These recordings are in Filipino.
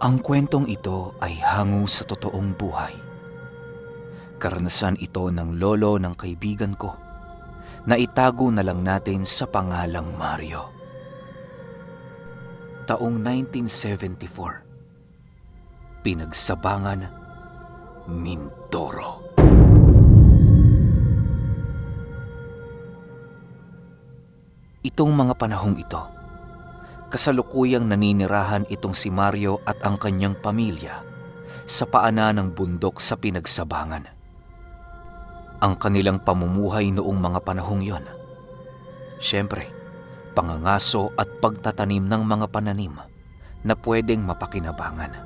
Ang kwentong ito ay hango sa totoong buhay. Karanasan ito ng lolo ng kaibigan ko na itago na lang natin sa pangalang Mario. Taong 1974, Pinagsabangan, Mindoro. Itong mga panahong ito, kasalukuyang naninirahan itong si Mario at ang kanyang pamilya sa paanan ng bundok sa Pinagsabangan. Ang kanilang pamumuhay noong mga panahong yon, siyempre, pangangaso at pagtatanim ng mga pananim na pwedeng mapakinabangan.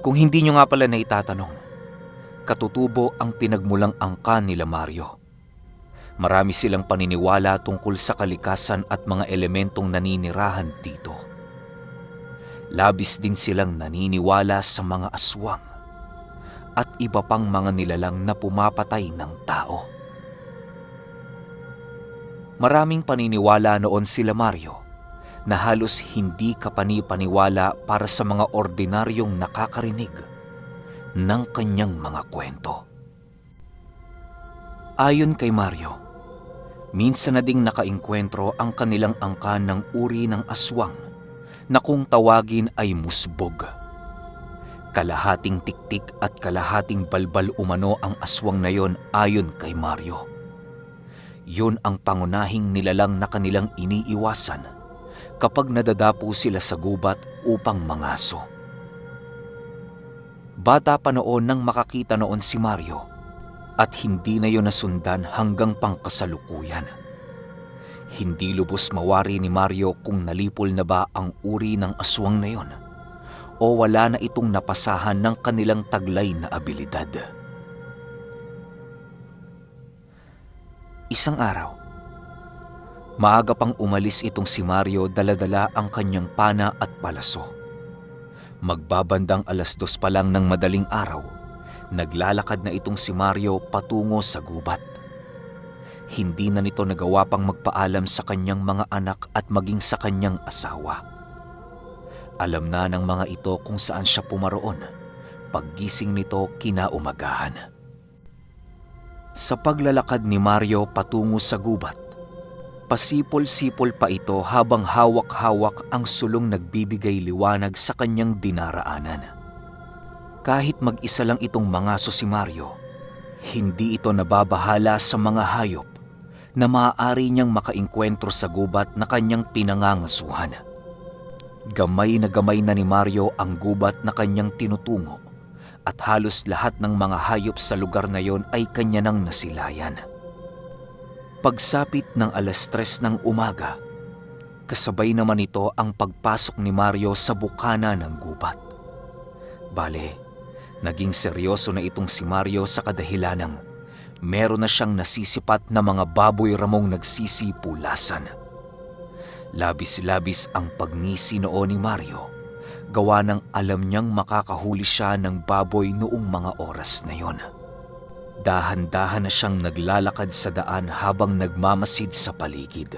Kung hindi nyo nga pala na itatanong, katutubo ang pinagmulang angkan nila Mario. Marami silang paniniwala tungkol sa kalikasan at mga elementong naninirahan dito. Labis din silang naniniwala sa mga aswang at iba pang mga nilalang na pumapatay ng tao. Maraming paniniwala noon sila Mario na halos hindi kapani-paniwala para sa mga ordinaryong nakakarinig ng kanyang mga kwento. Ayon kay Mario, minsan na ding nakaengkwentro ang kanilang angkan ng uri ng aswang na kung tawagin ay musbog. Kalahating tiktik at kalahating balbal umano ang aswang na yon ayon kay Mario. Yun ang pangunahing nilalang na kanilang iniiwasan kapag nadadapo sila sa gubat upang mangaso. Bata pa noon nang makakita noon si Mario at hindi na yun nasundan hanggang pangkasalukuyan. Hindi lubos mawari ni Mario kung nalipol na ba ang uri ng aswang na yon o wala na itong napasahan ng kanilang taglay na abilidad. Isang araw, maaga pang umalis itong si Mario, dala-dala ang kanyang pana at palaso. Magbabandang 2:00 pa lang ng madaling araw, naglalakad na itong si Mario patungo sa gubat. Hindi na nito nagawa pang magpaalam sa kanyang mga anak at maging sa kanyang asawa. Alam na ng mga ito kung saan siya pumaroon paggising nito kinaumagahan. Sa paglalakad ni Mario patungo sa gubat, pasipol-sipol pa ito habang hawak-hawak ang sulong nagbibigay liwanag sa kanyang dinaraanan. Kahit mag-isa lang itong mangaso si Mario, hindi ito nababahala sa mga hayop na maaari niyang makaengkwentro sa gubat na kanyang pinangangasuhan. Gamay na ni Mario ang gubat na kanyang tinutungo at halos lahat ng mga hayop sa lugar na yon ay kanya nang nasilayan. Pagsapit ng 3:00 ng umaga, kasabay naman ito ang pagpasok ni Mario sa bukana ng gubat. Bale, naging seryoso na itong si Mario sa kadahilanang meron na siyang nasisipat na mga baboy ramong nagsisipulasan. Labis-labis ang pagngisi noon ni Mario, gawa ng alam niyang makakahuli siya ng baboy noong mga oras na yon. Dahan-dahan na siyang naglalakad sa daan habang nagmamasid sa paligid.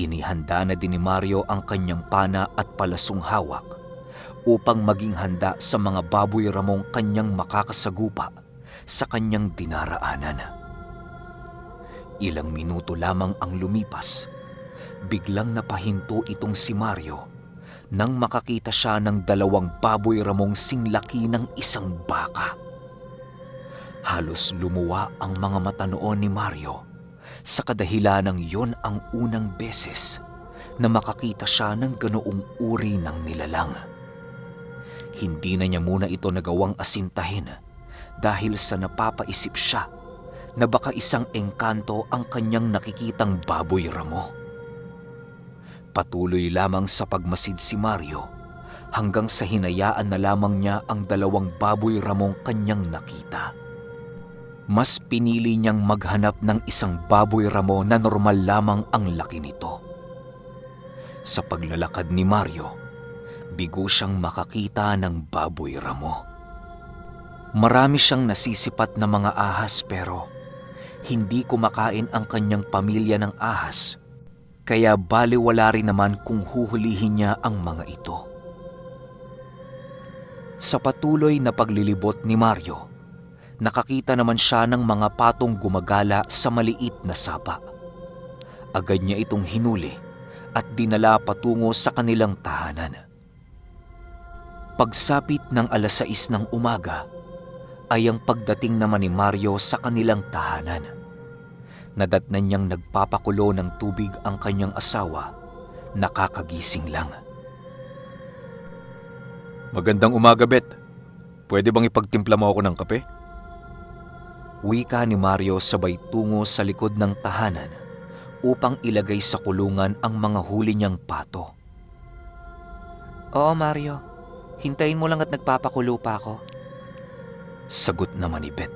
Inihanda na din ni Mario ang kanyang pana at palasong hawak upang maging handa sa mga baboy ramong kanyang makakasagupa sa kanyang dinaraanan. Ilang minuto lamang ang lumipas, biglang napahinto itong si Mario nang makakita siya ng 2 baboy ramong singlaki ng isang baka. Halos lumuwa ang mga mata noon ni Mario sa kadahilanang yon ang unang beses na makakita siya ng ganoong uri ng nilalang. Hindi na niya muna ito nagawang asintahin dahil sa napapaisip siya na baka isang engkanto ang kanyang nakikitang baboy ramo. Patuloy lamang sa pagmasid si Mario hanggang sa hinayaan na lamang niya ang 2 baboy ramong kanyang nakita. Mas pinili niyang maghanap ng isang baboy ramo na normal lamang ang laki nito. Sa paglalakad ni Mario, bigo siyang makakita ng baboy ramo. Marami siyang nasisipat na mga ahas pero hindi kumakain ang kanyang pamilya ng ahas, kaya baliwala rin naman kung huhulihin niya ang mga ito. Sa patuloy na paglilibot ni Mario, nakakita naman siya ng mga patong gumagala sa maliit na sapa. Agad niya itong hinuli at dinala patungo sa kanilang tahanan. Pagsapit ng 6:00 ng umaga ay ang pagdating naman ni Mario sa kanilang tahanan. Nadatnan niyang nagpapakulo ng tubig ang kanyang asawa, nakakagising lang. Magandang umaga, Beth. Pwede bang ipagtimpla mo ako ng kape? Wika ni Mario sabay tungo sa likod ng tahanan upang ilagay sa kulungan ang mga huli niyang pato. Oo, Mario. Hintayin mo lang at nagpapakulo pa ako. Sagot naman ni Beth.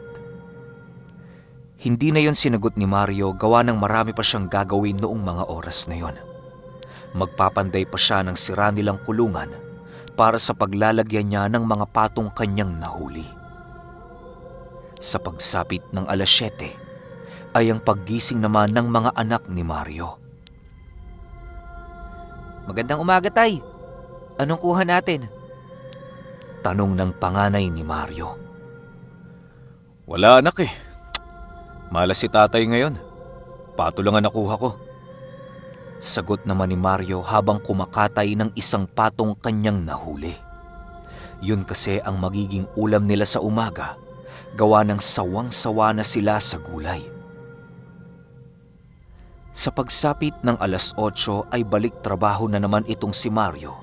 Hindi na yon sinagot ni Mario gawa ng marami pa siyang gagawin noong mga oras na yon. Magpapanday pa siya ng sira nilang kulungan para sa paglalagyan niya ng mga patong kanyang nahuli. Sa pagsapit ng 7:00 ay ang paggising naman ng mga anak ni Mario. Magandang umaga, Tay. Anong kuha natin? Tanong ng panganay ni Mario. Wala, anak eh. Malas si tatay ngayon. Pato lang ang nakuha ko. Sagot naman ni Mario habang kumakatay ng isang patong kanyang nahuli. Yun kasi ang magiging ulam nila sa umaga, gawa ng sawang-sawa na sila sa gulay. Sa pagsapit ng 8:00 ay balik trabaho na naman itong si Mario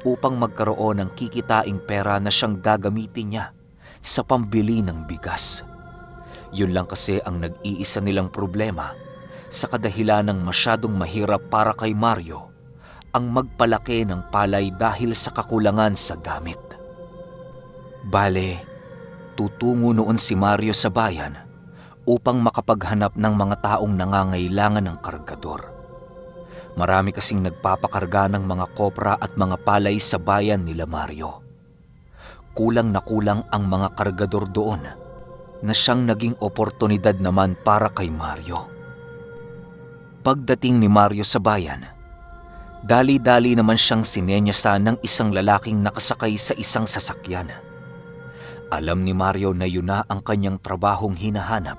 upang magkaroon ng kikitaing pera na siyang gagamitin niya sa pambili ng bigas. Yun lang kasi ang nag-iisa nilang problema sa kadahilan ng masyadong mahirap para kay Mario ang magpalaki ng palay dahil sa kakulangan sa gamit. Bale, tutungo noon si Mario sa bayan upang makapaghanap ng mga taong nangangailangan ng kargador. Marami kasing nagpapakarga ng mga kopra at mga palay sa bayan nila Mario. Kulang na kulang ang mga kargador doon na siyang naging oportunidad naman para kay Mario. Pagdating ni Mario sa bayan, dali-dali naman siyang sinenyasan ng isang lalaking nakasakay sa isang sasakyan. Alam ni Mario na yun na ang kanyang trabahong hinahanap,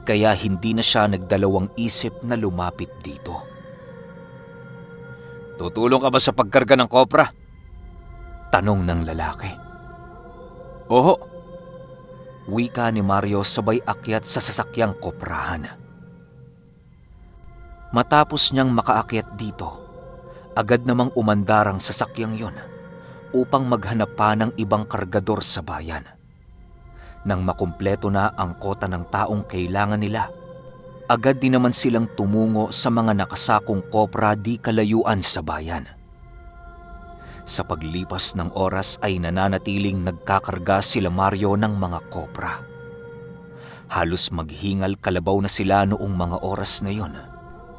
kaya hindi na siya nagdalawang isip na lumapit dito. Tutulong ka ba sa pagkarga ng kopra? Tanong ng lalaki. Oho. Wika ni Mario sabay akyat sa sasakyang koprahan. Matapos niyang makaakyat dito, agad namang umandar ang sasakyang yon upang maghanap pa ng ibang kargador sa bayan. Nang makumpleto na ang kota ng taong kailangan nila, agad din naman silang tumungo sa mga nakasakong kopra di kalayuan sa bayan. Sa paglipas ng oras ay nananatiling nagkakarga sila Mario ng mga kopra. Halos maghingal kalabaw na sila noong mga oras na yon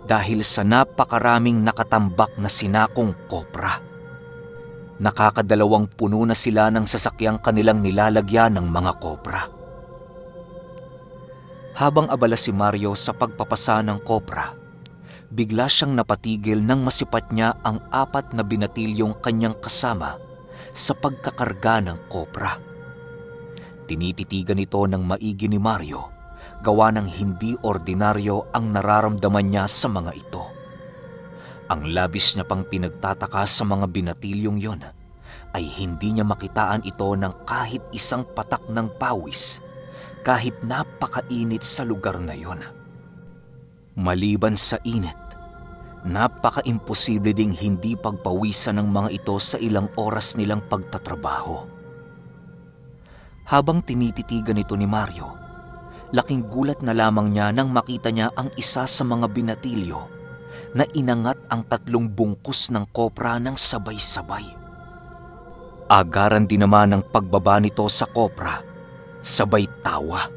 dahil sa napakaraming nakatambak na sinakong kopra. Nakakadalawang puno na sila ng sasakyang kanilang nilalagyan ng mga kopra. Habang abala si Mario sa pagpapasa ng kopra, bigla siyang napatigil nang masipat niya ang 4 na binatilyong kanyang kasama sa pagkakarga ng kopra. Tinititigan ito ng maigi ni Mario, gawa ng hindi ordinaryo ang nararamdaman niya sa mga ito. Ang labis niya pang pinagtataka sa mga binatilyong yon ay hindi niya makitaan ito ng kahit isang patak ng pawis, kahit napakainit sa lugar na yon. Maliban sa init, napaka-imposible ding hindi pagpawisan ng mga ito sa ilang oras nilang pagtatrabaho. Habang tinititigan ito ni Mario, laking gulat na lamang niya nang makita niya ang isa sa mga binatilyo na inangat ang 3 bungkus ng kopra ng sabay-sabay. Agaran din naman ang pagbaba nito sa kopra, sabay tawa.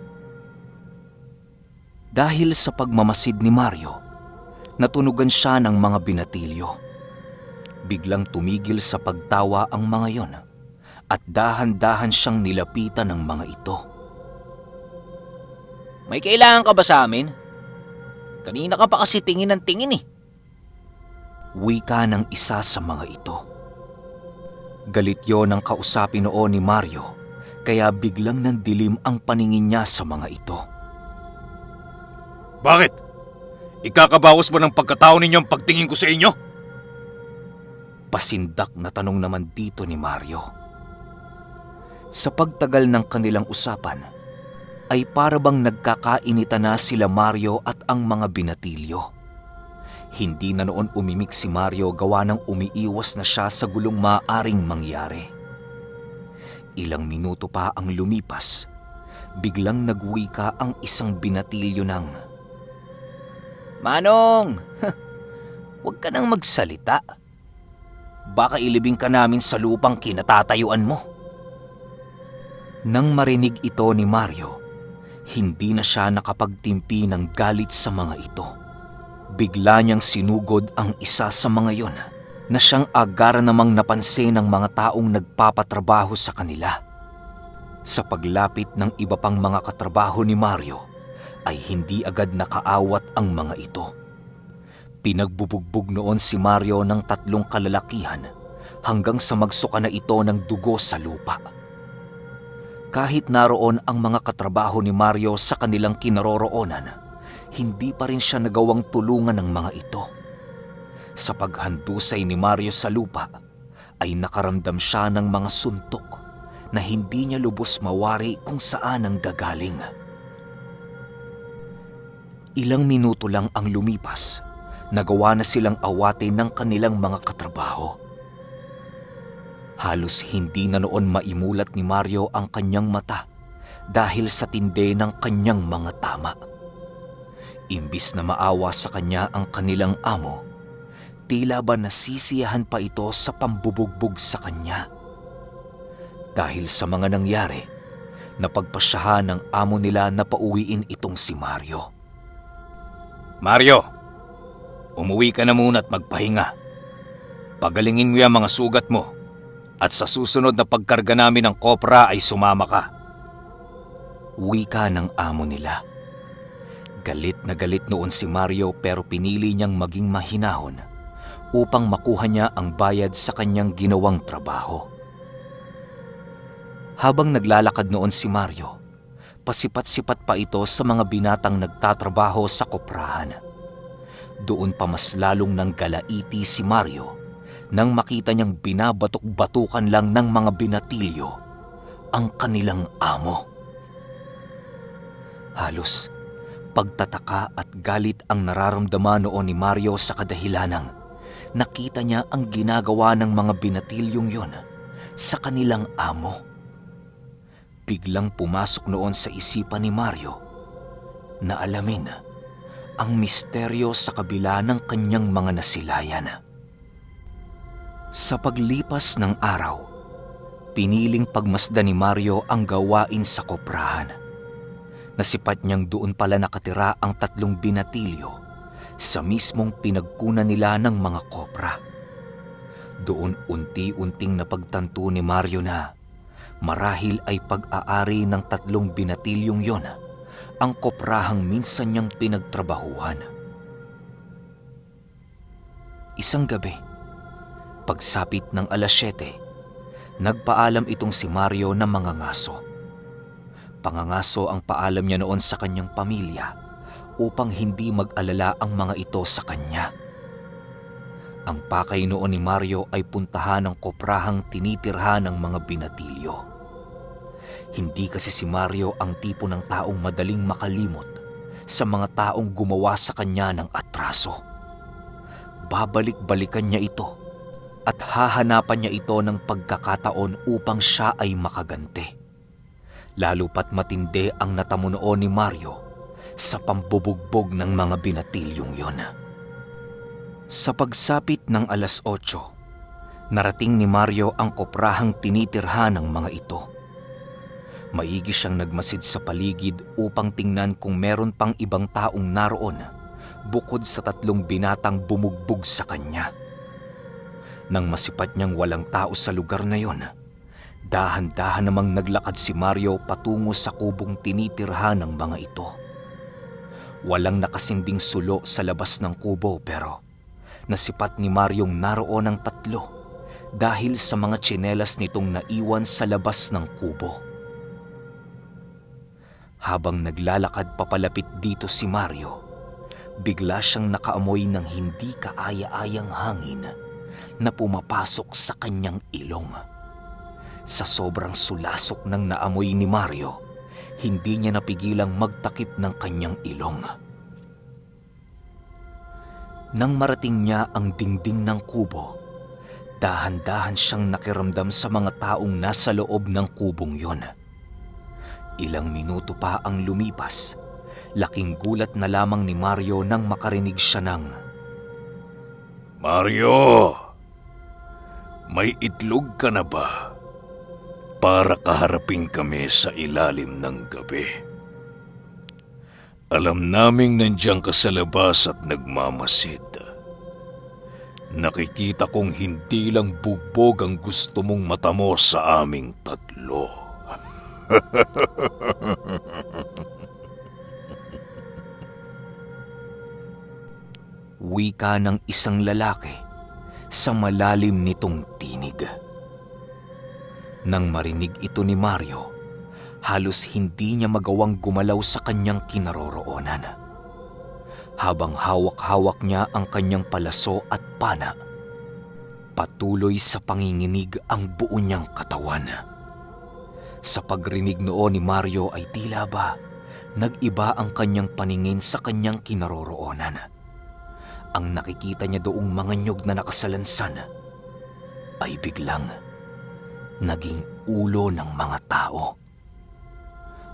Dahil sa pagmamasid ni Mario, natunugan siya ng mga binatilyo. Biglang tumigil sa pagtawa ang mga yon at dahan-dahan siyang nilapitan ng mga ito. May kailangan ka ba sa amin? Kanina ka pa kasi tingin ng tingin eh. Wika ng isa sa mga ito. Galit yon ang kausapin noon ni Mario, kaya biglang nandilim ang paningin niya sa mga ito. Bakit? Ikakabawas ba ng pagkatao ninyo ang pagtingin ko sa inyo? Pasindak na tanong naman dito ni Mario. Sa pagtagal ng kanilang usapan, ay para bang nagkakainita na sila Mario at ang mga binatilyo. Hindi na noon umimik si Mario gawa ng umiiwas na siya sa gulong maaaring mangyari. Ilang minuto pa ang lumipas, biglang nagwika ang isang binatilyo ng, "Manong, huwag ka nang magsalita. Baka ilibing ka namin sa lupang kinatatayuan mo." Nang marinig ito ni Mario, hindi na siya nakapagtimpi ng galit sa mga ito. Bigla niyang sinugod ang isa sa mga yon na siyang agara namang napansin ng mga taong nagpapatrabaho sa kanila. Sa paglapit ng iba pang mga katrabaho ni Mario, ay hindi agad nakaawat ang mga ito. Pinagbubugbog noon si Mario ng 3 kalalakihan hanggang sa magsuka na ito ng dugo sa lupa. Kahit naroon ang mga katrabaho ni Mario sa kanilang kinaroroonan, hindi pa rin siya nagawang tulungan ng mga ito. Sa paghandusay ni Mario sa lupa, ay nakaramdam siya ng mga suntok na hindi niya lubos mawari kung saan ang gagaling. Ilang minuto lang ang lumipas, nagawa na silang awatin ng kanilang mga katrabaho. Halos hindi na noon maimulat ni Mario ang kanyang mata dahil sa tindi ng kanyang mga tama. Imbis na maawa sa kanya ang kanilang amo, tila ba nasisiyahan pa ito sa pambubugbog sa kanya. Dahil sa mga nangyari, napagpasyahan ng amo nila na pauwiin itong si Mario. Mario, umuwi ka na muna at magpahinga. Pagalingin mo yung mga sugat mo at sa susunod na pagkarga namin ng kopra ay sumama ka. Wika ng amo nila. Galit na galit noon si Mario pero pinili niyang maging mahinahon upang makuha niya ang bayad sa kanyang ginawang trabaho. Habang naglalakad noon si Mario, pasipat-sipat pa ito sa mga binatang nagtatrabaho sa koprahan. Doon pa mas lalong nang galaiti si Mario nang makita niyang binabatok-batukan lang ng mga binatilyo ang kanilang amo. Halos pagtataka at galit ang nararamdaman noon ni Mario sa kadahilanang nakita niya ang ginagawa ng mga binatilyong yon sa kanilang amo. Biglang pumasok noon sa isipan ni Mario na alamin ang misteryo sa kabila ng kanyang mga nasilayan. Sa paglipas ng araw, piniling pagmasdan ni Mario ang gawain sa koprahan. Nasipat niyang doon pala nakatira ang 3 binatilyo sa mismong pinagkunan nila ng mga kopra. Doon unti-unting napagtanto ni Mario na marahil ay pag-aari ng 3 binatilyong yon ang koprahang minsan niyang pinagtrabahuhan. Isang gabi, pagsapit ng 7:00, nagpaalam itong si Mario na mangangaso. Pangangaso ang paalam niya noon sa kanyang pamilya upang hindi mag-alala ang mga ito sa kanya. Ang pakay noon ni Mario ay puntahan ng koprahang tinitirhan ng mga binatilyo. Hindi kasi si Mario ang tipo ng taong madaling makalimot sa mga taong gumawa sa kanya ng atraso. Babalik-balikan niya ito at hahanapan niya ito ng pagkakataon upang siya ay makaganti. Lalo pat matindi ang natamo noon ni Mario sa pambubugbog ng mga binatilyong yon. Sa pagsapit ng 8:00, narating ni Mario ang koprahang tinitirhan ng mga ito. Maigi siyang nagmasid sa paligid upang tingnan kung meron pang ibang taong naroon bukod sa 3 binatang bumugbog sa kanya. Nang masipat niyang walang tao sa lugar na yon, dahan-dahan namang naglakad si Mario patungo sa kubong tinitirhan ng mga ito. Walang nakasinding sulo sa labas ng kubo pero nasipat ni Maryong naroon ang 3 dahil sa mga tsinelas nitong naiwan sa labas ng kubo. Habang naglalakad papalapit dito si Mario, bigla siyang nakaamoy ng hindi kaaya-ayang hangin na pumapasok sa kanyang ilong. Sa sobrang sulasok ng naamoy ni Mario, hindi niya napigilang magtakip ng kanyang ilong. Nang marating niya ang dingding ng kubo, dahan-dahan siyang nakiramdam sa mga taong nasa loob ng kubong yon. Ilang minuto pa ang lumipas, laking gulat na lamang ni Mario nang makarinig siya ng, Mario! May itlog ka na ba? Para kaharapin kami sa ilalim ng gabi. Alam naming nandiyan ka sa labas at nagmamasid. Nakikita kong hindi lang bugbog ang gusto mong matamo sa aming tatlo. wika ng isang lalaki sa malalim nitong tinig. Nang marinig ito ni Mario, halos hindi niya magawang gumalaw sa kanyang kinaroroonan. Habang hawak-hawak niya ang kanyang palaso at pana, patuloy sa panginginig ang buo niyang katawan. Sa pagrinig noon ni Mario ay tila ba nag-iba ang kanyang paningin sa kanyang kinaroroonan. Ang nakikita niya doong mga nyog na nakasalansan ay biglang naging ulo ng mga tao.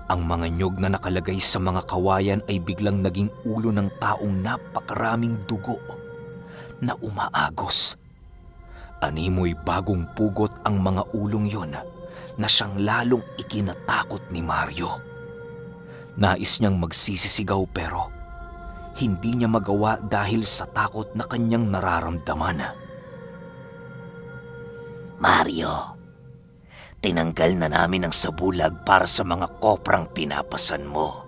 Ang mga nyog na nakalagay sa mga kawayan ay biglang naging ulo ng taong napakaraming dugo na umaagos. Animoy bagong pugot ang mga ulong yon na siyang lalong ikinatakot ni Mario. Nais niyang magsisisigaw pero hindi niya magawa dahil sa takot na kanyang nararamdaman. Mario, tinanggal na namin ang sabulag para sa mga koprang pinapasan mo.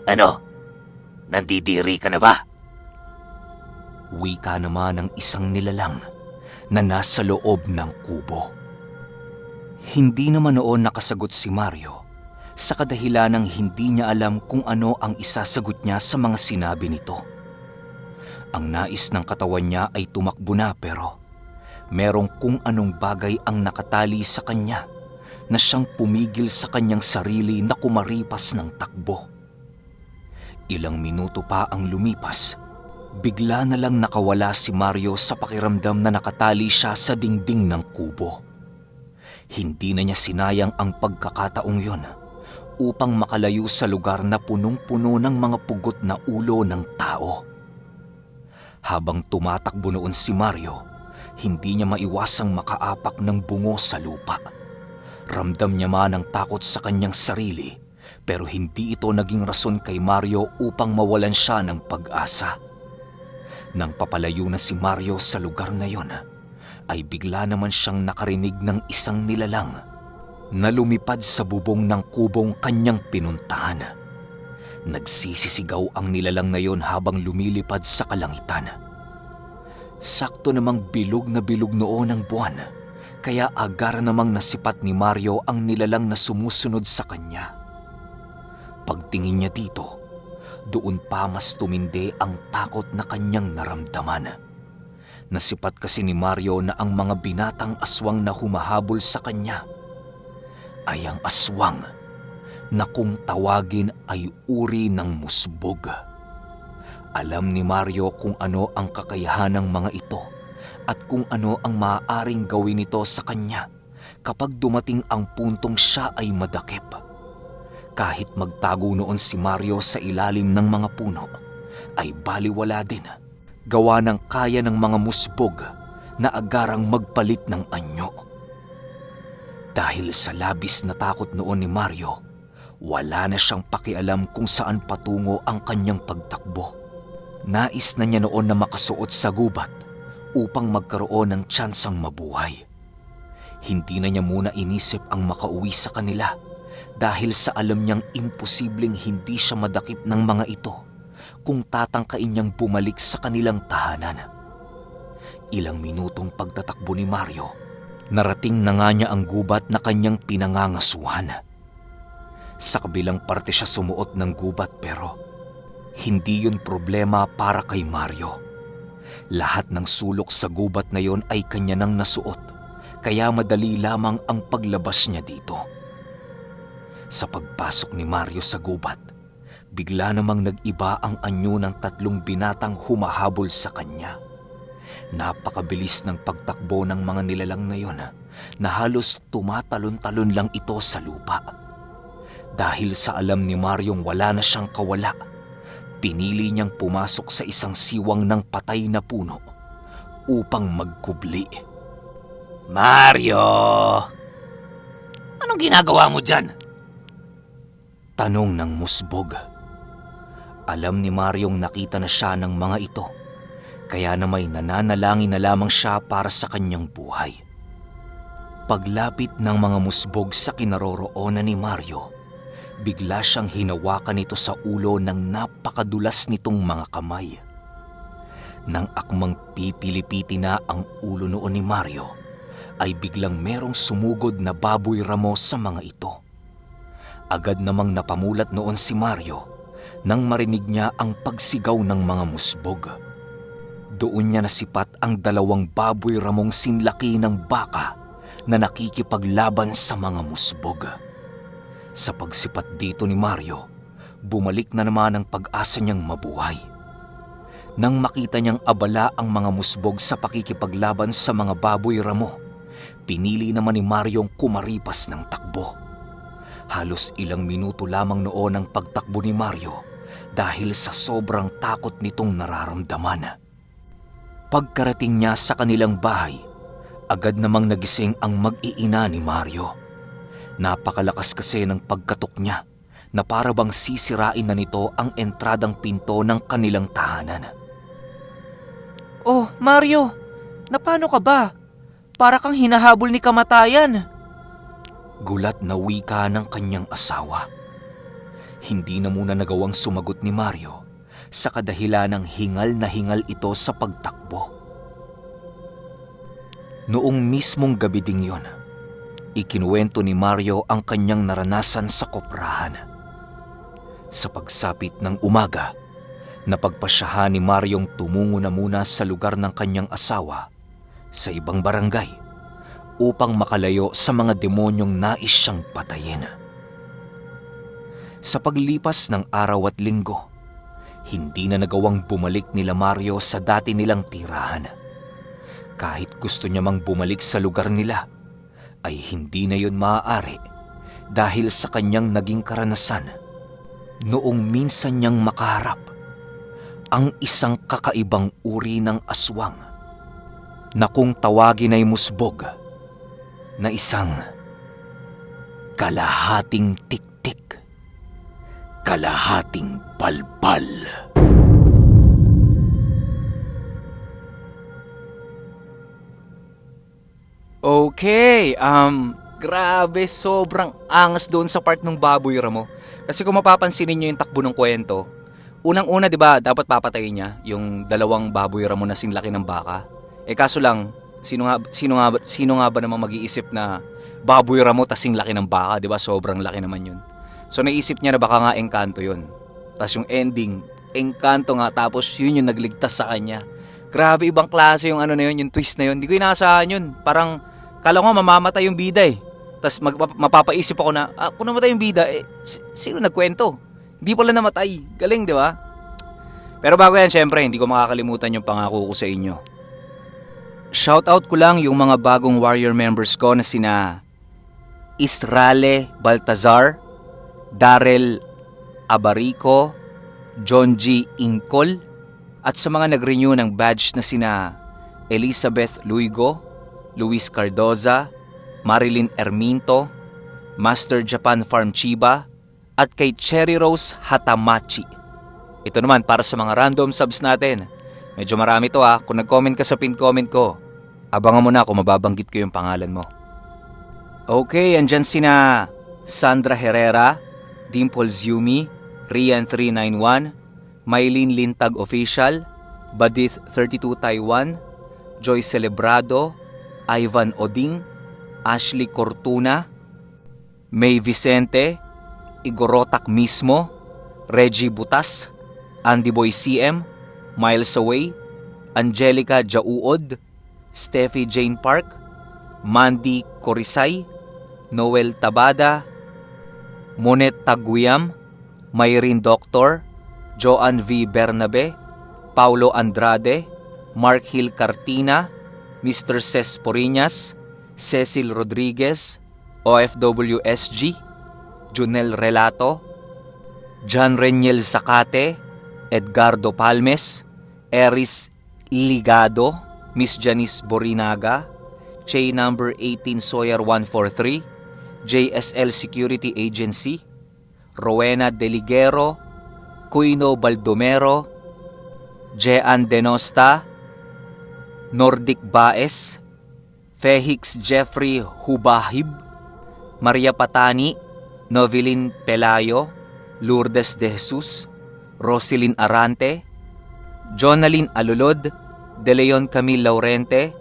Ano? Nandidiri ka na ba? Wika naman ng isang nilalang na nasa loob ng kubo. Hindi naman noon nakasagot si Mario sa kadahilanang hindi niya alam kung ano ang isasagot niya sa mga sinabi nito. Ang nais ng katawan niya ay tumakbo na pero merong kung anong bagay ang nakatali sa kanya na siyang pumigil sa kanyang sarili na kumaripas ng takbo. Ilang minuto pa ang lumipas, bigla na lang nakawala si Mario sa pakiramdam na nakatali siya sa dingding ng kubo. Hindi na niya sinayang ang pagkakataong yon upang makalayo sa lugar na punong-puno ng mga pugot na ulo ng tao. Habang tumatakbo noon si Mario, hindi niya maiwasang makaapak ng bungo sa lupa. Ramdam niya man ang takot sa kanyang sarili, pero hindi ito naging rason kay Mario upang mawalan siya ng pag-asa. Nang papalayo na si Mario sa lugar na yon, ay bigla naman siyang nakarinig ng isang nilalang na lumipad sa bubong ng kubong kanyang pinuntahan. Nagsisisigaw ang nilalang na yon habang lumilipad sa kalangitan. Sakto namang bilog na bilog noon ang buwan, kaya agar namang nasipat ni Mario ang nilalang na sumusunod sa kanya. Pagtingin niya dito, doon pa mas tumindi ang takot na kanyang naramdaman. Nasipat kasi ni Mario na ang mga binatang aswang na humahabol sa kanya ay ang aswang na kung tawagin ay uri ng musbog. Alam ni Mario kung ano ang kakayahan ng mga ito at kung ano ang maaaring gawin nito sa kanya kapag dumating ang puntong siya ay madakip. Kahit magtago noon si Mario sa ilalim ng mga puno, ay baliwala din. Gawa ng kaya ng mga musbog na agarang magpalit ng anyo. Dahil sa labis na takot noon ni Mario, wala na siyang pakialam kung saan patungo ang kanyang pagtakbo. Nais na niya noon na makasuot sa gubat upang magkaroon ng tsansang mabuhay. Hindi na niya muna inisip ang makauwi sa kanila dahil sa alam niyang imposibleng hindi siya madakip ng mga ito kung tatangkain niyang bumalik sa kanilang tahanan. ilang minutong pagtatakbo ni Mario, narating na nga niya ang gubat na kanyang pinangangasuhan. Sa kabilang parte siya sumuot ng gubat pero hindi yun problema para kay Mario. Lahat ng sulok sa gubat na yon ay kanya nang nasuot, kaya madali lamang ang paglabas niya dito. Sa pagpasok ni Mario sa gubat, bigla namang nag-iba ang anyo ng 3 binatang humahabol sa kanya. Napakabilis ng pagtakbo ng mga nilalang na yon na halos tumatalon-talon lang ito sa lupa. Dahil sa alam ni Mariong wala na siyang kawala, pinili niyang pumasok sa isang siwang ng patay na puno upang magkubli. Mario! Anong ginagawa mo dyan? Tanong ng musbog. Alam ni Mariong nakita na siya ng mga ito, kaya na may nananalangin na lamang siya para sa kanyang buhay. Paglapit ng mga musbog sa kinaroroonan ni Mario, bigla siyang hinawakan nito sa ulo ng napakadulas nitong mga kamay. Nang akmang pipilipiti na ang ulo noon ni Mario, ay biglang merong sumugod na baboy ramo sa mga ito. Agad namang napamulat noon si Mario nang marinig niya ang pagsigaw ng mga musbog. Doon niya nasipat ang 2 baboy ramong sinlaki ng baka na nakikipaglaban sa mga musbog. Sa pagsipat dito ni Mario, bumalik na naman ang pag-asa niyang mabuhay. Nang makita niyang abala ang mga musbog sa pakikipaglaban sa mga baboy ramo, pinili naman ni Mariong kumaripas ng takbo. Halos ilang minuto lamang noon ang pagtakbo ni Mario dahil sa sobrang takot nitong nararamdaman. Pagkarating niya sa kanilang bahay, agad namang nagising ang mag-iina ni Mario. Napakalakas kasi ng pagkatok niya na para bang sisirain na nito ang entradang pinto ng kanilang tahanan. Oh, Mario! Napano ka ba? Para kang hinahabol ni kamatayan. Gulat na wika ng kanyang asawa. Hindi na muna nagawang sumagot ni Mario sa kadahilan ng hingal na hingal ito sa pagtakbo. Noong mismong gabi ding yon, ikinuwento ni Mario ang kanyang naranasan sa koprahan. Sa pagsapit ng umaga, napagpasyahan ni Mariong tumungo na muna sa lugar ng kanyang asawa sa ibang barangay upang makalayo sa mga demonyong nais siyang patayin. Sa paglipas ng araw at linggo, hindi na nagawang bumalik nila Mario sa dati nilang tirahan. Kahit gusto niya mang bumalik sa lugar nila, ay hindi na yun maaari dahil sa kanyang naging karanasan noong minsan niyang makaharap ang isang kakaibang uri ng aswang na kung tawagin ay musbog na isang kalahating tiktik, kalahating balbal. Okay, grabe, sobrang angas doon sa part ng baboy ramo. Kasi kung mapapansinin niyo yung takbo ng kwento, unang-una 'di ba, dapat papatayin niya yung 2 baboy ramo na sinlaki ng baka. Kaso lang, sino nga ba namang mag-iisip na baboy ramo tasing laki ng baka, 'di ba? Sobrang laki naman 'yun. So naisip niya na baka nga engkanto 'yun. Tapos yung ending, engkanto nga, tapos yun yung nagligtas sa kanya. Grabe, ibang klase yung ano na yun, yung twist na yun. Hindi ko inaasahan yun. Parang, kala ko mamamatay yung bida eh. Tapos mapapaisip ako na, kung namatay yung bida, sino nagkwento? Hindi pala namatay. Galing, di ba? Pero bago yan, syempre, hindi ko makakalimutan yung pangako ko sa inyo. Shoutout ko lang yung mga bagong warrior members ko na sina Israle Baltazar, Darrell Abarico, John G. Incol, at sa mga nag-renew ng badge na sina Elizabeth Luigo, Luis Cardoza, Marilyn Erminto, Master Japan Farm Chiba, at kay Cherry Rose Hatamachi. Ito naman para sa mga random subs natin. Medyo marami to kung nag-comment ka sa pin comment ko, abangan mo na kung mababanggit ko yung pangalan mo. Okay, andyan sina Sandra Herrera, Dimples Yumi, Rian391, Mylene Lintag Official, Badith32 Taiwan, Joy Celebrado, Ivan Oding, Ashley Cortuna, May Vicente, Igorotak mismo, Reggie Butas, Andy Boy CM, Miles Away, Angelica Jauod, Steffi Jane Park, Mandy Corisay, Noel Tabada, Monet Taguyam, Mayrin Doctor, Joan V. Bernabe, Paulo Andrade, Mark Hill Cartina, Mr. Ces Poriñas, Cecil Rodriguez, OFW SG, Junel Relato, John Reniel Zacate, Edgardo Palmes, Eris Ligado, Miss Janice Borinaga, Che number 18 Sawyer 143, JSL Security Agency, Rowena Deligero, Cuino Baldomero, Jean Denosta, Nordic Baez, Fehix Jeffrey Hubahib, Maria Patani, Novelin Pelayo, Lourdes de Jesus, Roselyn Arante, Jonalyn Alulod, De Leon Camille Laurente,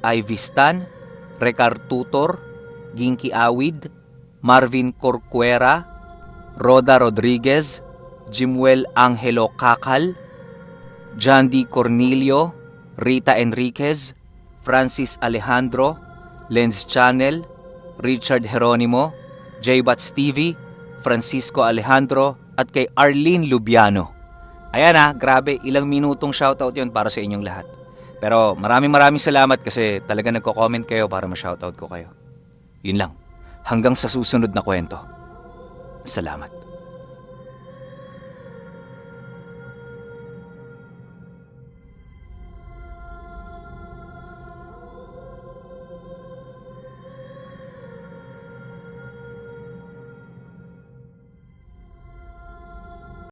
Ivy Stan, Recard Tutor, Ginky Awid, Marvin Corcuera, Roda Rodriguez, Jimuel Angelo Kakal, John D. Cornelio, Rita Enriquez, Francis Alejandro, Lenz Channel, Richard Jeronimo, J-Bat Stevie, Francisco Alejandro, at kay Arlene Lubiano. Ayan grabe, ilang minutong shoutout yun para sa inyong lahat. Pero maraming salamat kasi talaga nagko-comment kayo para ma-shoutout ko kayo. Yun lang. Hanggang sa susunod na kwento. Salamat.